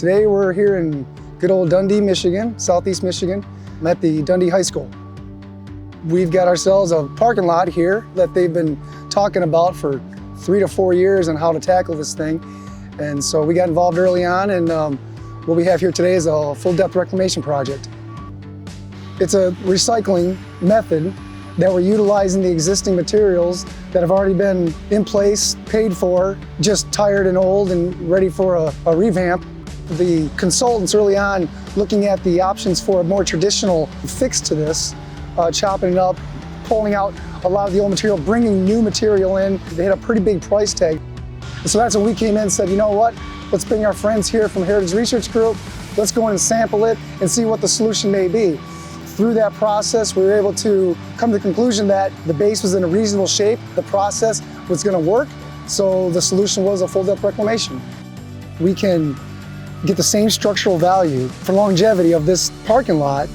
Today we're here in good old Dundee, Michigan, southeast Michigan. I'm at the Dundee High School. We've got ourselves a parking lot here that they've been talking about for 3 to 4 years on how to tackle this thing. And so we got involved early on, and what we have here today is a full depth reclamation project. It's a recycling method that we're utilizing the existing materials that have already been in place, paid for, just tired and old and ready for a revamp. The consultants early on looking at the options for a more traditional fix to this, chopping it up, pulling out a lot of the old material, bringing new material in. They had a pretty big price tag. And so that's when we came in and said, you know what, let's bring our friends here from Heritage Research Group, let's go in and sample it and see what the solution may be. Through that process, we were able to come to the conclusion that the base was in a reasonable shape, the process was going to work, so the solution was a full depth reclamation. We can get the same structural value for longevity of this parking lot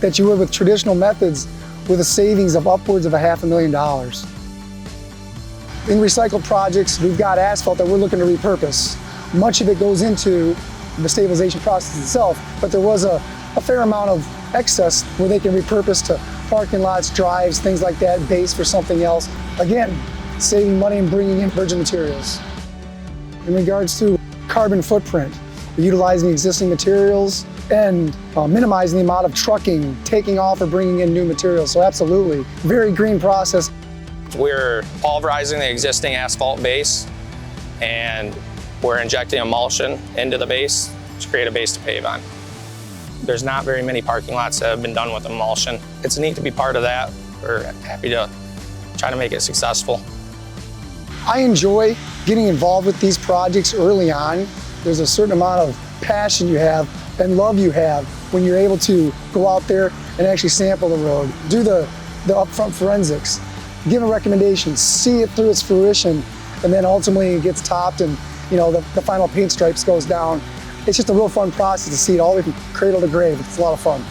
that you would with traditional methods, with a savings of upwards of $500,000. In recycled projects, we've got asphalt that we're looking to repurpose. Much of it goes into the stabilization process itself, but there was a fair amount of excess where they can repurpose to parking lots, drives, things like that, base for something else. Again, saving money and bringing in virgin materials. In regards to carbon footprint, we're utilizing existing materials and minimizing the amount of trucking, taking off or bringing in new materials. So absolutely, very green process. We're pulverizing the existing asphalt base, and we're injecting emulsion into the base to create a base to pave on. There's not very many parking lots that have been done with emulsion. It's neat to be part of that. We're happy to try to make it successful. I enjoy getting involved with these projects early on. There's a certain amount of passion you have and love you have when you're able to go out there and actually sample the road, do the upfront forensics, give a recommendation, see it through its fruition, and then ultimately it gets topped and the final paint stripes goes down. It's just a real fun process to see it all the way from cradle to grave. It's a lot of fun.